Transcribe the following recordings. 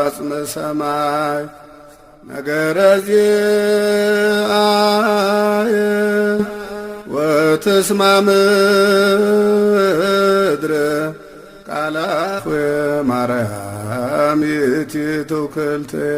አጽመ ሰማይ ነገረ ዚአየ ወትስማ ምድር ቃላ ማርያም ይእቲ ትውክልትየ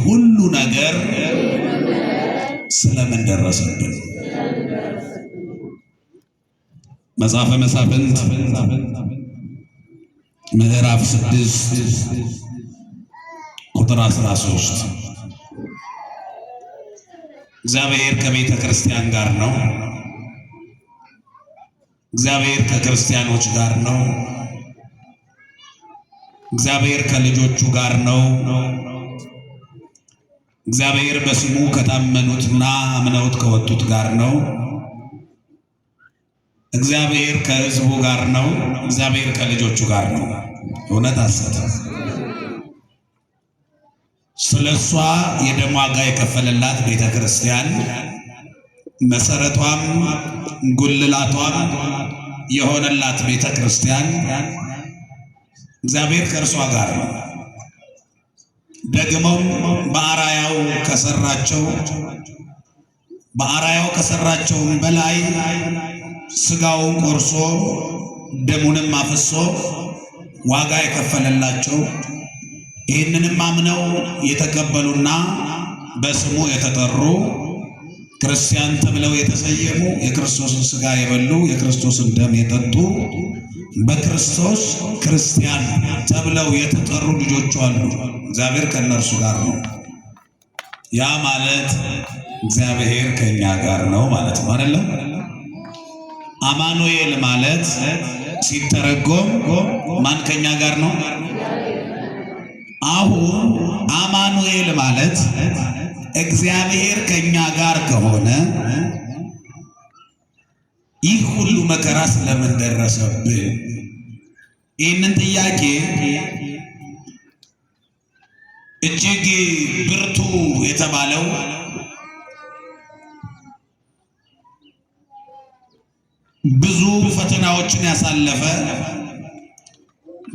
ሁሉ ነገር ስለምን ደረሰብን? መጽሐፈ መሳፍንት ምዕራፍ 6 ቁጥር 13 እግዚአብሔር ከቤተ ክርስቲያን ጋር ነው። እግዚአብሔር ከክርስቲያኖች ጋር ነው። እግዚአብሔር ከልጆቹ ጋር ነው። እግዚአብሔር በስሙ ከታመኑትና አምነውት ከወጡት ጋር ነው። እግዚአብሔር ከሕዝቡ ጋር ነው። እግዚአብሔር ከልጆቹ ጋር ነው። እውነት ሐሰት? ስለሷ የደም ዋጋ የከፈለላት ቤተ ክርስቲያን መሰረቷም ጉልላቷም የሆነላት ቤተ ክርስቲያን እግዚአብሔር ከእርሷ ጋር ነው። ደግሞም በአራያው ከሰራቸው በላይ ስጋውን ቆርሶ ደሙንም አፍሶ ዋጋ የከፈለላቸው ይህንንም አምነው የተቀበሉና በስሙ የተጠሩ ክርስቲያን ተብለው የተሰየሙ የክርስቶስን ስጋ የበሉ የክርስቶስን ደም የጠጡ በክርስቶስ ክርስቲያን ተብለው የተጠሩ ልጆቹ አሉ። እግዚአብሔር ከነርሱ ጋር ነው። ያ ማለት እግዚአብሔር ከኛ ጋር ነው ማለት ነው አይደለም? አማኑኤል ማለት ሲተረጎም ማን ከኛ ጋር ነው? አሁን አማኑኤል ማለት እግዚአብሔር ከኛ ጋር ከሆነ ይህ ሁሉ መከራ ስለምን ደረሰብን? ይህንን ጥያቄ እጅግ ብርቱ የተባለው ብዙ ፈተናዎችን ያሳለፈ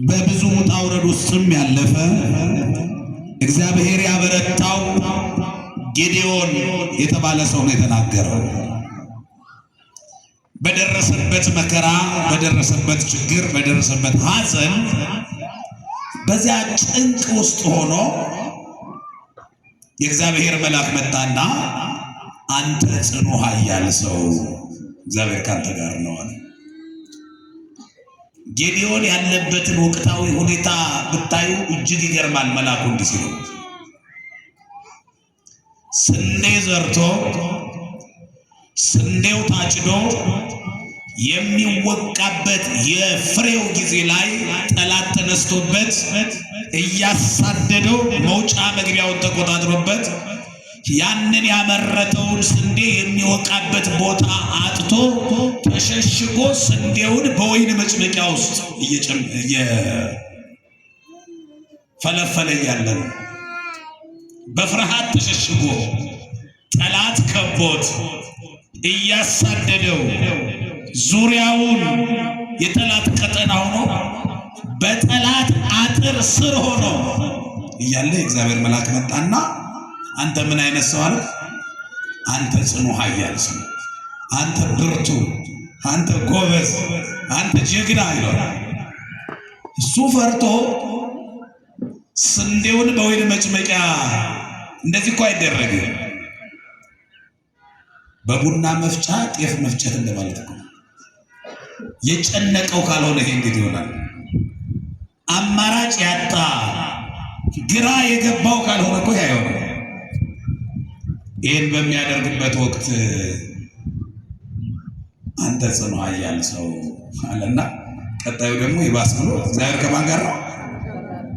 በብዙ ውጣ ውረድ ውስጥም ያለፈ እግዚአብሔር ያበረታው ጌዴዎን የተባለ ሰው ነው የተናገረው። በደረሰበት መከራ፣ በደረሰበት ችግር፣ በደረሰበት ሐዘን በዚያ ጭንቅ ውስጥ ሆኖ የእግዚአብሔር መልአክ መጣና አንተ ጽኑ ኃያል ሰው እግዚአብሔር ካንተ ጋር ነው አለ። ጌዴዎን ያለበትን ወቅታዊ ሁኔታ ብታዩ እጅግ ይገርማል። መልአኩ እንዲህ ሲለው ስንዴ ዘርቶ ስንዴው ታጭዶ የሚወቃበት የፍሬው ጊዜ ላይ ጠላት ተነስቶበት እያሳደደው መውጫ መግቢያውን ተቆጣጥሮበት ያንን ያመረተውን ስንዴ የሚወቃበት ቦታ አጥቶ ተሸሽጎ ስንዴውን በወይን መጭመቂያ ውስጥ እየፈለፈለ እያለ ነው። በፍርሃት ተሸሽጎ ጠላት ከቦት እያሳደደው ዙሪያውን የጠላት ቀጠና ሆኖ በጠላት አጥር ስር ሆኖ እያለ የእግዚአብሔር መልአክ መጣና አንተ ምን አይነት ሰው አለ? አንተ ጽኑ ኃያል ሰው፣ አንተ ብርቱ፣ አንተ ጎበዝ፣ አንተ ጀግና ይላል። እሱ ፈርቶ ስንዴውን በወይን መጭመቂያ እንደዚህ እኮ አይደረግም። በቡና መፍጫ ጤፍ መፍጨት እንደማለት ነው። የጨነቀው ካልሆነ ይሄ እንዴት ይሆናል? አማራጭ ያጣ ግራ የገባው ካልሆነ እኮ ያየው። ይህን በሚያደርግበት ወቅት አንተ ጽኑ ኃያል ሰው አለና ቀጣዩ ደግሞ ይባስ ብሎ እግዚአብሔር ከማን ጋር ነው?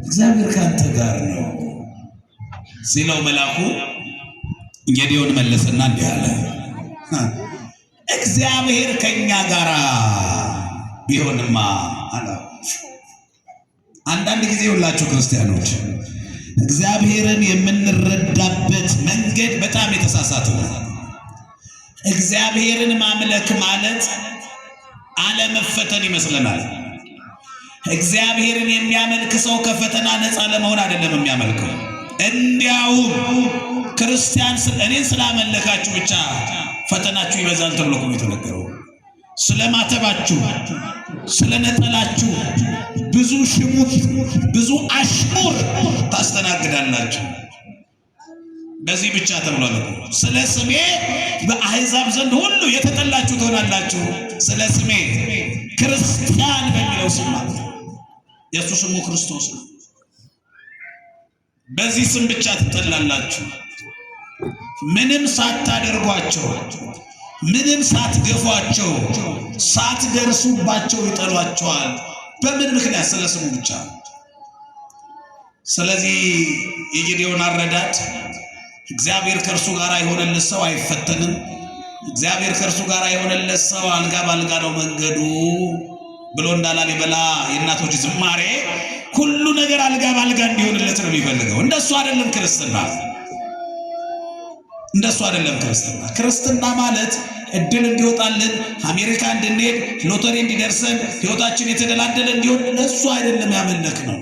እግዚአብሔር ካንተ ጋር ነው ሲለው መልአኩ ጌዴዎን መለሰና እንዲህ አለ፣ እግዚአብሔር ከኛ ጋር ቢሆንማ አለ። አንዳንድ ጊዜ ሁላችሁ ክርስቲያኖች እግዚአብሔርን የምንረዳበት መንገድ በጣም የተሳሳተ ነው። እግዚአብሔርን ማምለክ ማለት አለመፈተን ይመስለናል። እግዚአብሔርን የሚያመልክ ሰው ከፈተና ነፃ ለመሆን አይደለም የሚያመልከው። እንዲያውም ክርስቲያን እኔን ስላመለካችሁ ብቻ ፈተናችሁ ይበዛል ተብሎ ነው የተነገረው። ስለማተባችሁ፣ ስለነጠላችሁ ብዙ ሽሙጥ፣ ብዙ አሽሙር ታስተናግዳላችሁ። በዚህ ብቻ ተብሏል። ስለ ስሜ በአሕዛብ ዘንድ ሁሉ የተጠላችሁ ትሆናላችሁ። ስለ ስሜ ክርስቲያን በሚለው ስም ማለት የሱ ስሙ ክርስቶስ ነው። በዚህ ስም ብቻ ትጠላላችሁ። ምንም ሳታደርጓቸው፣ ምንም ሳትገፏቸው፣ ሳትደርሱባቸው ይጠሏቸዋል። በምን ምክንያት? ስለ ስሙ ብቻ። ስለዚህ የጌዴዎን አረዳድ እግዚአብሔር ከእርሱ ጋር የሆነለት ሰው አይፈተንም። እግዚአብሔር ከእርሱ ጋር የሆነለት ሰው አልጋ ባልጋ ነው መንገዱ ብሎ እንዳላሊበላ የእናቶች ዝማሬ ሁሉ ነገር አልጋ ባልጋ እንዲሆንለት ነው የሚፈልገው። እንደሱ አይደለም ክርስትና። እንደሱ አይደለም ክርስትና። ክርስትና ማለት እድል እንዲወጣልን፣ አሜሪካ እንድንሄድ፣ ሎተሪ እንዲደርሰን፣ ህይወታችን የተደላደለ እንዲሆን እሱ አይደለም ያመለክ ነው።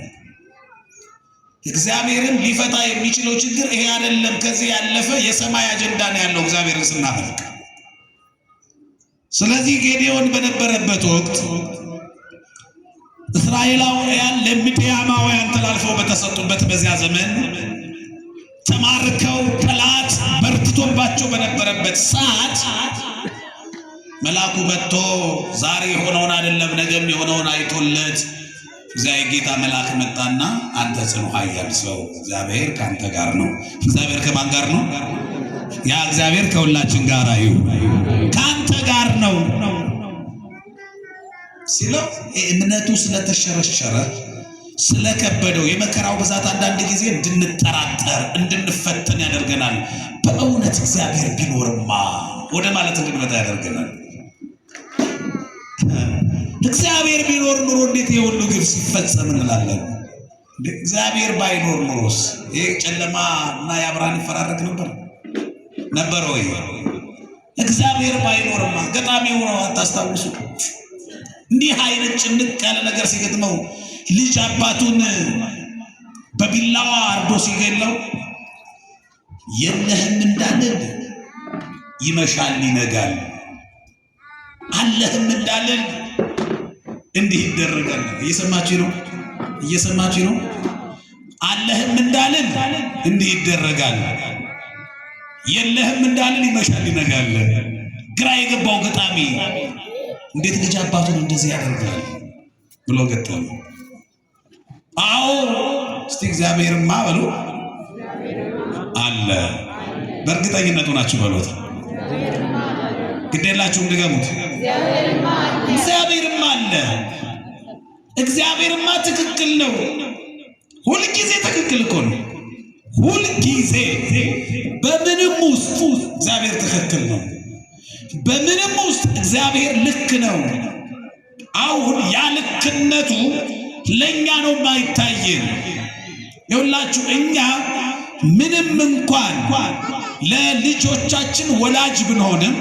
እግዚአብሔርን ሊፈታ የሚችለው ችግር ይሄ አይደለም። ከዚህ ያለፈ የሰማይ አጀንዳ ነው ያለው እግዚአብሔርን ስናመልክ። ስለዚህ ጌዴዎን በነበረበት ወቅት እስራኤላውያን ለምድያማውያን ተላልፈው በተሰጡበት በዚያ ዘመን ተማርከው ጠላት በርትቶባቸው በነበረበት ሰዓት መልአኩ መጥቶ ዛሬ የሆነውን አይደለም ነገም የሆነውን አይቶለት እግዚአብሔር ጌታ መልአክ መጣና አንተ ጽኑ ኃያል ሰው እግዚአብሔር ካንተ ጋር ነው። እግዚአብሔር ከማን ጋር ነው? ያ እግዚአብሔር ከሁላችን ጋር ይሁን፣ ካንተ ጋር ነው ሲለው እምነቱ ስለተሸረሸረ ስለከበደው የመከራው ብዛት አንዳንድ ጊዜ እንድንጠራጠር እንድንፈተን ያደርገናል። በእውነት እግዚአብሔር ቢኖርማ ወደ ማለት እንድንመጣ ያደርገናል። እግዚአብሔር ቢኖር ኑሮ እንዴት የሁሉ ግብ ሲፈጸም እንላለን። እግዚአብሔር ባይኖር ኑሮስ ይሄ ጨለማ እና የአብርሃን ይፈራረቅ ነበር ወይ? እግዚአብሔር ባይኖርማ ገጣሚው ነው አታስታውሱ? እንዲህ አይነት ጭንቅ ያለ ነገር ሲገጥመው ልጅ አባቱን በቢላዋ አርዶ ሲገለው የለህም እንዳልል ይመሻል ይነጋል፣ አለህም እንዳልል እንዲህ ይደረጋል። እየሰማችሁ ነው? እየሰማችሁ ነው? አለህም እንዳልል እንዲህ ይደረጋል፣ የለህም እንዳልል ይመሻል ይነጋል። ግራ የገባው ገጣሚ እንዴት ልጅ አባቱን እንደዚህ ያደርጋል ብሎ ገጠመ። አዎ እስቲ እግዚአብሔርማ በሉ አለ። በእርግጠኝነቱ ናችሁ በሉት። ግዴላችሁም ድገሙት። እግዚአብሔርማ አለ። እግዚአብሔርማ ትክክል ነው። ሁልጊዜ ትክክል እኮ ነው። ሁልጊዜ በምንም ውስጥ እግዚአብሔር ትክክል ነው። በምንም ውስጥ እግዚአብሔር ልክ ነው። አሁን ያ ልክነቱ ለኛ ነው የማይታየን። ይኸውላችሁ እኛ ምንም እንኳን ለልጆቻችን ወላጅ ብንሆንም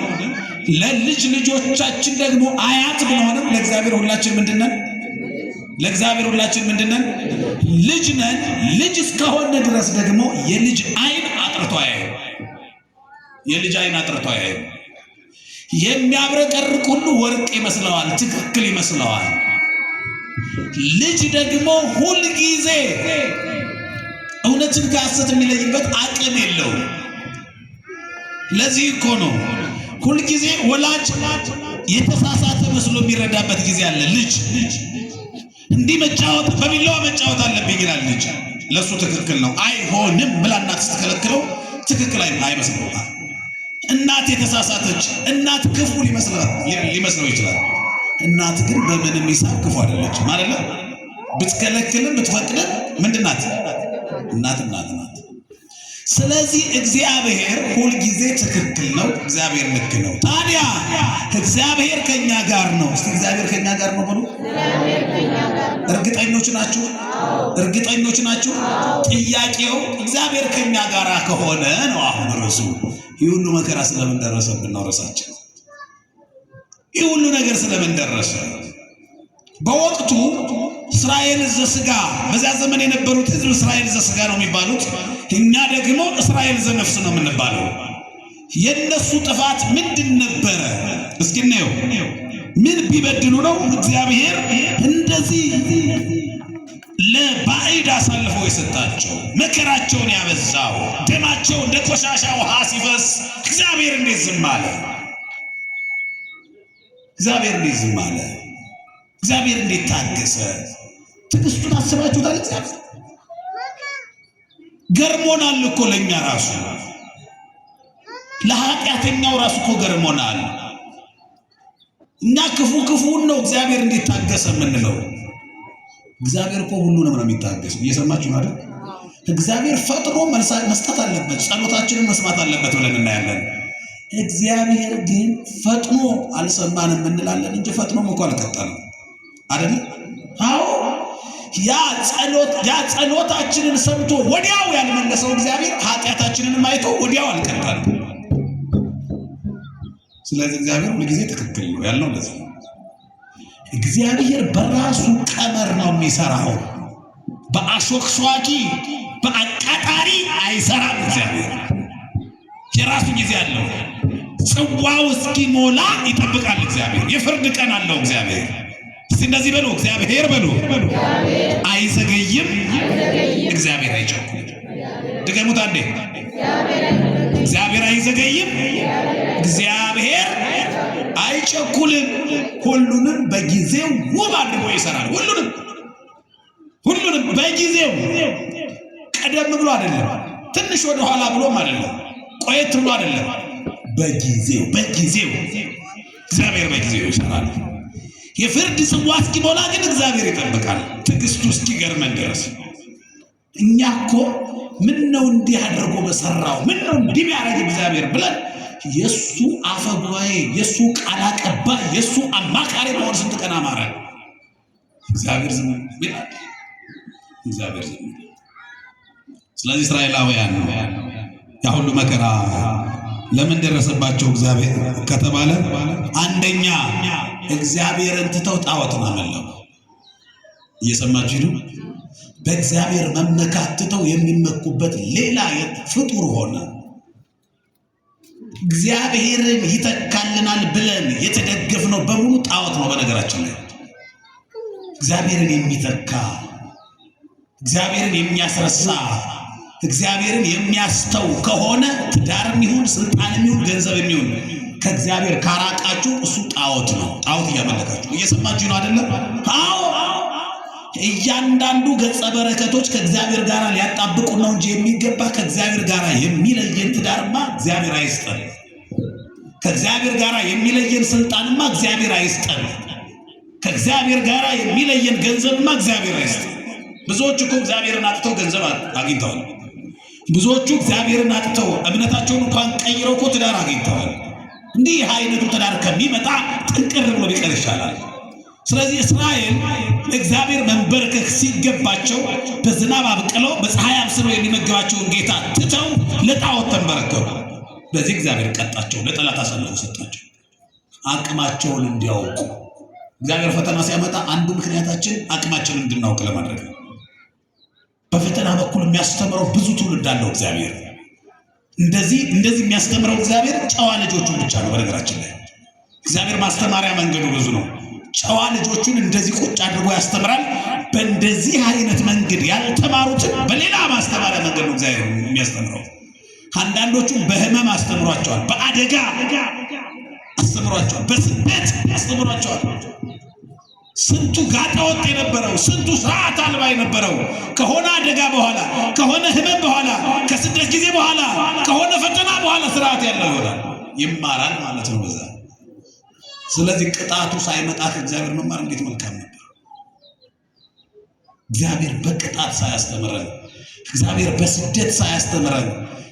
ለልጅ ልጆቻችን ደግሞ አያት ብንሆንም ለእግዚአብሔር ሁላችን ምንድነን? ለእግዚአብሔር ሁላችን ምንድነን? ልጅ ነን። ልጅ እስከሆነ ድረስ ደግሞ የልጅ አይን አጥርቶ አያየው። የልጅ አይን አጥርቶ አያየው። የሚያብረቀርቅ ሁሉ ወርቅ ይመስለዋል፣ ትክክል ይመስለዋል። ልጅ ደግሞ ሁል ጊዜ እውነትን ከሐሰት የሚለይበት አቅም የለውም። ለዚህ እኮ ነው ሁል ጊዜ ወላጅ የተሳሳተ መስሎ የሚረዳበት ጊዜ አለ። ልጅ እንዲህ መጫወት በሚለዋ መጫወት አለብኝ ይላል። ልጅ ለሱ ትክክል ነው። አይሆንም ብላ እናት ስትከለክለው ትክክል አይመስለውም። እናት የተሳሳተች እናት ክፉ ሊመስለው ይችላል። እናት ግን በምንም ሂሳብ ክፉ አይደለችም ማለት ነው። ብትከለክልም ብትፈቅድም ምንድን ናት? እናት ናት። ስለዚህ እግዚአብሔር ሁል ጊዜ ትክክል ነው። እግዚአብሔር ልክ ነው። ታዲያ እግዚአብሔር ከኛ ጋር ነው። እስቲ እግዚአብሔር ከኛ ጋር ነው ብሉ። እርግጠኞች ናችሁ? እርግጠኞች ናችሁ? ጥያቄው እግዚአብሔር ከኛ ጋር ከሆነ ነው። አሁን ርዕሱ ይህ ሁሉ መከራ ስለምን ደረሰብን ነው ርዕሳችን። ይህ ሁሉ ነገር ስለምን ደረሰ? በወቅቱ እስራኤል ዘሥጋ በዚያ ዘመን የነበሩት ሕዝብ እስራኤል ዘሥጋ ነው የሚባሉት። እኛ ደግሞ እስራኤል ዘነፍስ ነው የምንባለው። የነሱ ጥፋት ምንድን ነበረ? እስኪ እናየው። ምን ቢበድሉ ነው እግዚአብሔር እንደዚህ ለባዕድ አሳልፎ የሰጣቸው? መከራቸውን ያበዛው፣ ደማቸው እንደ ቆሻሻ ውሃ ሲፈስ እግዚአብሔር እንዴት ዝም አለ? እግዚአብሔር እንዴት ዝም አለ? እግዚአብሔር እንዴት ታገሰ? ትዕግስቱን አስባችሁታል? እግዚአብሔር ገርሞናል እኮ ለኛ ራሱ ለኃጢአተኛው ራሱ እኮ ገርሞናል። እኛ ክፉን ነው እግዚአብሔር እንዴት ታገሰ የምንለው። እግዚአብሔር እኮ ሁሉንም ነው የሚታገሰው። እየሰማችሁ አይደል? እግዚአብሔር ፈጥኖ መስጠት አለበት፣ ጸሎታችንን መስማት አለበት ብለን እናያለን። እግዚአብሔር ግን ፈጥኖ አልሰማንም እንላለን እንጂ ፈጥኖም እኮ አልቀጣንም አይደል? አዎ ያ ጸሎታችንን ሰምቶ ወዲያው ያልመለሰው እግዚአብሔር ኃጢአታችንን አይቶ ወዲያው አልቀጣንም። ስለዚህ እግዚአብሔር ሁሉ ጊዜ ትክክል ነው ያለው። እንደዚህ ነው። እግዚአብሔር በራሱ ቀመር ነው የሚሰራው። በአሾክሿኪ በአቃጣሪ አይሰራም። እግዚአብሔር የራሱ ጊዜ አለው። ጽዋው እስኪሞላ ይጠብቃል። እግዚአብሔር የፍርድ ቀን አለው። እግዚአብሔር እንደዚህ በሉ፣ እግዚአብሔር በሉ፣ አይዘገይም፣ እግዚአብሔር አይቸኩልም። ድገሙት አንዴ። እግዚአብሔር አይዘገይም፣ እግዚአብሔር አይቸኩልም። ሁሉንም በጊዜው ውብ አድርጎ ይሰራል። ሁሉንም በጊዜው፣ ቀደም ብሎ አይደለም፣ ትንሽ ወደ ኋላ ብሎም አይደለም፣ ቆየት ብሎ አይደለም፣ በጊዜው እግዚአብሔር በጊዜው ይሰራል። የፍርድ ጽዋ እስኪሞላ ግን እግዚአብሔር ይጠብቃል፣ ትዕግስቱ እስኪገርመን ድረስ። እኛ እኮ ምን ነው እንዲህ አድርጎ በሰራው፣ ምን ነው እንዲህ ቢያደርግ እግዚአብሔር ብለን የሱ አፈጉባኤ፣ የሱ ቃል አቀባይ፣ የሱ አማካሪ መሆን ስንት ቀን አማረን። እግዚአብሔር ዝም ይላል። እግዚአብሔር ዝም ይላል። ስለዚህ እስራኤላውያን ያ ሁሉ መከራ ለምን ደረሰባቸው እግዚአብሔር ከተባለ፣ አንደኛ እግዚአብሔርን ትተው ጣዖትን አመለኩ። እየሰማችሁ ነው? በእግዚአብሔር መመካት ትተው የሚመኩበት ሌላ ፍጡር ሆነ። እግዚአብሔርን ይተካልናል ብለን የተደገፍነው በሙሉ ጣዖት ነው። በነገራችን ላይ እግዚአብሔርን የሚተካ፣ እግዚአብሔርን የሚያስረሳ፣ እግዚአብሔርን የሚያስተው ከሆነ ትዳርም ይሁን ስልጣንም ይሁን ገንዘብም ይሁን ከእግዚአብሔር ካራቃችሁ እሱ ጣዖት ነው። ጣዖት እያመለካችሁ እየሰማችሁ ነው አይደለም? አዎ። እያንዳንዱ ገጸ በረከቶች ከእግዚአብሔር ጋር ሊያጣብቁ ነው እንጂ የሚገባ ከእግዚአብሔር ጋር የሚለየን ትዳርማ እግዚአብሔር አይስጠን። ከእግዚአብሔር ጋር የሚለየን ስልጣንማ እግዚአብሔር አይስጠን። ከእግዚአብሔር ጋር የሚለየን ገንዘብማ እግዚአብሔር አይስጠን። ብዙዎች እኮ እግዚአብሔርን አጥተው ገንዘብ አግኝተዋል። ብዙዎቹ እግዚአብሔርን አጥተው እምነታቸውን እንኳን ቀይረው እኮ ትዳር አግኝተዋል። እንዲህ አይነቱ ትዳር ከሚመጣ ጥንቅር ብሎ ቢቀር ይሻላል። ስለዚህ እስራኤል እግዚአብሔር መንበርከክ ሲገባቸው በዝናብ አብቅለው በፀሐይ አብስለው የሚመግባቸውን ጌታ ትተው ለጣዖት ተንበረከኩ። በዚህ እግዚአብሔር ቀጣቸው፣ ለጠላት አሳልፎ ሰጣቸው። አቅማቸውን እንዲያውቁ እግዚአብሔር ፈተና ሲያመጣ አንዱ ምክንያታችን አቅማችንን እንድናውቅ ለማድረግ ነው። በፈተና በኩል የሚያስተምረው ብዙ ትውልድ አለው እግዚአብሔር። እንደዚህ የሚያስተምረው እግዚአብሔር ጨዋ ልጆቹን ብቻ ነው። በነገራችን ላይ እግዚአብሔር ማስተማሪያ መንገዱ ብዙ ነው። ጨዋ ልጆቹን እንደዚህ ቁጭ አድርጎ ያስተምራል። በእንደዚህ አይነት መንገድ ያልተማሩትን በሌላ ማስተማሪያ መንገድ ነው እግዚአብሔር የሚያስተምረው። አንዳንዶቹን በህመም አስተምሯቸዋል፣ በአደጋ አስተምሯቸዋል፣ በስደት አስተምሯቸዋል። ስንቱ ጋጠወጥ የነበረው፣ ስንቱ ስርዓት አልባ የነበረው ከሆነ አደጋ በኋላ፣ ከሆነ ህመም በኋላ፣ ከስደት ጊዜ በኋላ፣ ከሆነ ፈተና በኋላ ስርዓት ያለው ይሆናል፣ ይማራል ማለት ነው በዛ። ስለዚህ ቅጣቱ ሳይመጣ ከእግዚአብሔር መማር እንዴት መልካም ነበር። እግዚአብሔር በቅጣት ሳያስተምረን እግዚአብሔር በስደት ሳያስተምረን፣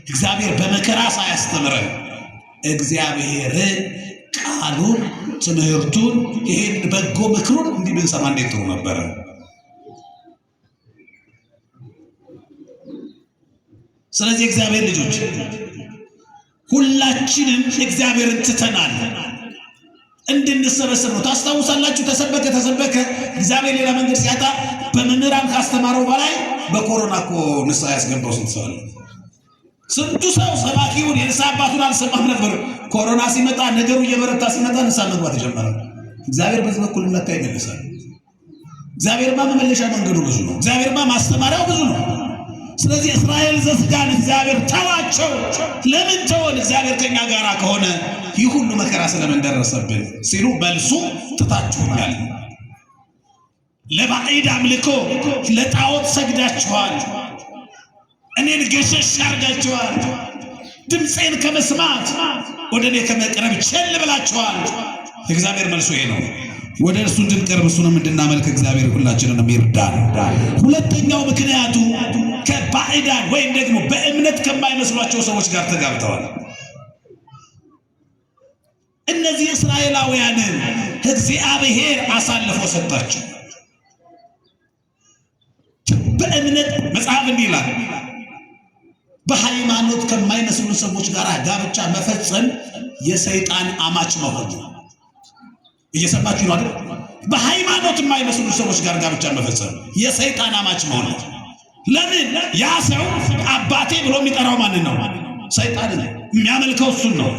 እግዚአብሔር በመከራ ሳያስተምረን፣ እግዚአብሔር ቃሉን ትምህርቱን ይሄን በጎ ምክሩን እንዲህ ብንሰማ እንዴት ጥሩ ነበረ። ስለዚህ እግዚአብሔር ልጆች ሁላችንም እግዚአብሔርን ትተናል እንድንሰበሰብ ነው። ታስታውሳላችሁ ተሰበከ እግዚአብሔር ሌላ መንገድ ሲያጣ በመምህራን ካስተማረው በላይ በኮሮና እኮ ንስሐ ያስገባው ስንቱ ሰው ሰባኪውን የንስሐ አባቱን አልሰማም ነበር። ኮሮና ሲመጣ ነገሩ እየበረታ ሲመጣ ንስሐ መግባት ጀመረ። እግዚአብሔር በዚህ በኩል ለካ ይመልሳል። እግዚአብሔርማ መመለሻ መንገዱ ብዙ ነው። እግዚአብሔርማ ማስተማሪያው ብዙ ነው። ስለዚህ እስራኤል ዘሥጋን እግዚአብሔር ተዋቸው። ለምን ተወን? እግዚአብሔር ከኛ ጋር ከሆነ ይህ ሁሉ መከራ ስለምን ደረሰብን ሲሉ መልሱ ትታችሁኛል፣ ለባዕድ አምልኮ ለጣዖት ሰግዳችኋል፣ እኔን ገሸሽ አድርጋችኋል፣ ድምፄን ከመስማት ወደ እኔ ከመቅረብ ቸል ብላችኋል። እግዚአብሔር መልሱ ይሄ ነው። ወደ እርሱ እንድንቀርብ እሱንም እንድናመልክ እግዚአብሔር ሁላችንንም ይርዳን። ሁለተኛው ምክንያቱ ከባዕዳን ወይም ደግሞ በእምነት ከማይመስሏቸው ሰዎች ጋር ተጋብተዋል። እነዚህ እስራኤላውያንን እግዚአብሔር አሳልፎ ሰጣቸው። በእምነት መጽሐፍ እንዲህ ይላል፣ በሃይማኖት ከማይመስሉ ሰዎች ጋር ጋብቻ መፈጸም የሰይጣን አማች መሆን ነው። እየሰማችሁ ነው አይደል? በሃይማኖት የማይመስሉ ሰዎች ጋር ጋብቻ መፈጸም የሰይጣን አማች መሆን ነው። ለምን? ያ ሰው አባቴ ብሎ የሚጠራው ማንን ነው? ሰይጣን ነው። የሚያመልከው እሱን ነው።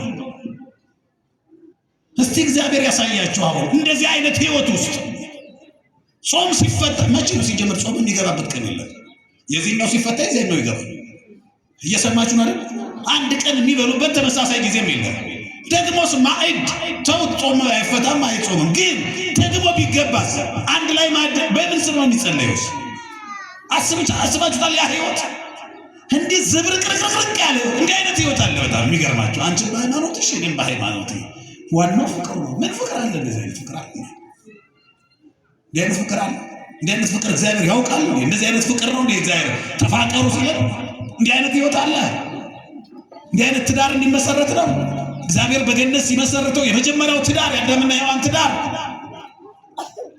እስቲ እግዚአብሔር ያሳያችሁ። አሁን እንደዚህ አይነት ህይወት ውስጥ ጾም ሲፈታ መቼ ነው ሲጀምር? ጾም የሚገባበት ቀን የለም። የዚህኛው ሲፈታ የዚህኛው ይገባል። እየሰማችሁ ነው አይደል? አንድ ቀን የሚበሉበት ተመሳሳይ ጊዜም የለም። ደግሞስ ማዕድ ተውት፣ ጾም አይፈታም አይጾምም። ግን ደግሞ ቢገባስ አንድ ላይ ማዕድ በምን ስም ነው የሚጸለዩስ? አስባችሁታል? ያ ህይወት እንዲህ ዝብርቅርቅርቅ ያለ እንዲህ አይነት ህይወት አለ። በጣም የሚገርማችሁ አንቺ በሃይማኖትሽ እኔም በሃይማኖት ዋናው ፍቅር ነው። ምን ፍቅር አለ? እንደዚህ አይነት ፍቅር አለ? እንዲህ አይነት ፍቅር አለ? እንዲህ አይነት ፍቅር እግዚአብሔር ያውቃል? እንደዚህ አይነት ፍቅር ነው እንዴ እግዚአብሔር ተፋቀሩ ሲል? እንዲህ አይነት ህይወት አለ? እንዲህ አይነት ትዳር እንዲመሰረት ነው እግዚአብሔር በገነት ሲመሰረተው የመጀመሪያው ትዳር የአዳምና ሔዋን ትዳር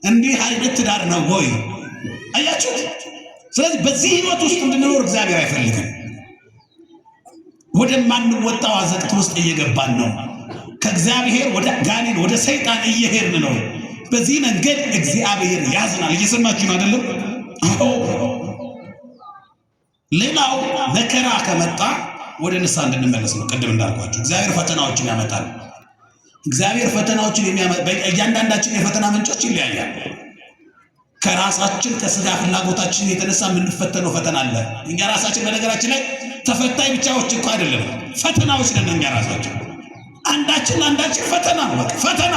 እንዲህ አይነት ትዳር ነው ወይ? አያችሁ? ስለዚህ በዚህ ህይወት ውስጥ እንድንኖር እግዚአብሔር አይፈልግም። ወደማንወጣው አዘቅት ውስጥ እየገባን ነው። ከእግዚአብሔር ወደ ጋኔን ወደ ሰይጣን እየሄድን ነው። በዚህ መንገድ እግዚአብሔር ያዝናል። እየሰማችሁ ነው አይደለም? አዎ። ሌላው መከራ ከመጣ ወደ ንስሐ እንድንመለስ ነው። ቅድም እንዳልኳችሁ እግዚአብሔር ፈተናዎችን ያመጣል። እግዚአብሔር ፈተናዎችን እያንዳንዳችን የፈተና ምንጮች ይለያያል። ከራሳችን ከስጋ ፍላጎታችን የተነሳ የምንፈተነው ፈተና አለ። እኛ ራሳችን በነገራችን ላይ ተፈታኝ ብቻዎች እኮ አይደለም፣ ፈተናዎች ነን እኛ ራሳችን። አንዳችን ፈተና ነው። ፈተና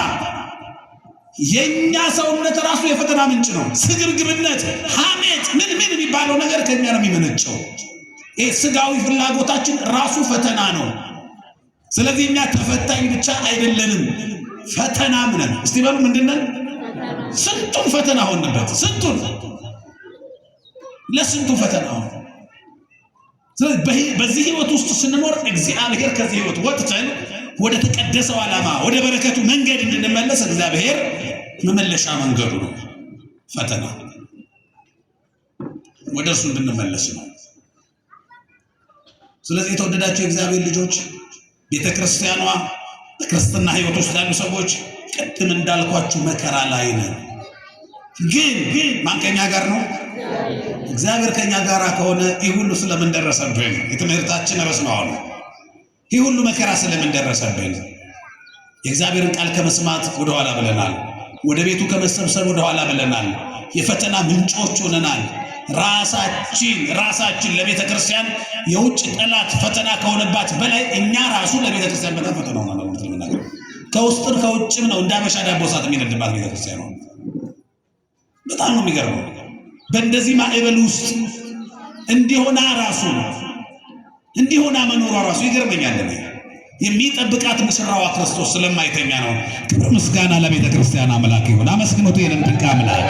የኛ ሰውነት ራሱ የፈተና ምንጭ ነው። ስግብግብነት፣ ሐሜት፣ ምን የሚባለው ነገር ከኛ ነው የሚመነጨው። ይሄ ስጋዊ ፍላጎታችን ራሱ ፈተና ነው። ስለዚህ እኛ ተፈታኝ ብቻ አይደለንም፣ ፈተናም ነን። እስቲ በሉ ምንድነን? ስንቱን ፈተና ሆንበት። ስንቱን ለስንቱ ፈተና ሆነ። ስለዚህ በዚህ ህይወት ውስጥ ስንኖር እግዚአብሔር ከዚህ ህይወት ወጥተን ወደ ተቀደሰው ዓላማ ወደ በረከቱ መንገድ እንድንመለስ እግዚአብሔር መመለሻ መንገዱ ነው ፈተና። ወደ እርሱ እንድንመለስ ነው። ስለዚህ የተወደዳችሁ የእግዚአብሔር ልጆች ቤተክርስቲያኗ በክርስትና ህይወት ውስጥ ያሉ ሰዎች ቅድም እንዳልኳችሁ መከራ ላይ ነን። ግን ማን ከኛ ጋር ነው? እግዚአብሔር ከኛ ጋር ከሆነ ይህ ሁሉ ስለምን ደረሰብን? የትምህርታችን ርዕስ ነው አሁን። ይህ ሁሉ መከራ ስለምን ደረሰብን? የእግዚአብሔርን ቃል ከመስማት ወደኋላ ብለናል። ወደ ቤቱ ከመሰብሰብ ወደኋላ ብለናል። የፈተና ምንጮች ሆነናል። ራሳችን ለቤተ ክርስቲያን የውጭ ጠላት ፈተና ከሆነባት በላይ እኛ ራሱ ለቤተ ክርስቲያን በጣም ፈተና ሆነናል። ምትልምናገር ከውስጥም ከውጭም ነው። እንደ አበሻ ዳቦ እሳት የሚነድባት ቤተ ክርስቲያን ነው። በጣም ነው የሚገርመው። በእንደዚህ ማዕበል ውስጥ እንዲሆና መኖሯ ራሱ ይገርመኛል። የሚጠብቃት ሙሽራዋ ክርስቶስ ስለማይተኛ ነው። ክብር ምስጋና ለቤተ ክርስቲያን አምላክ ይሁን። አመስግኑት ይህንን ድንቅ አምላክ።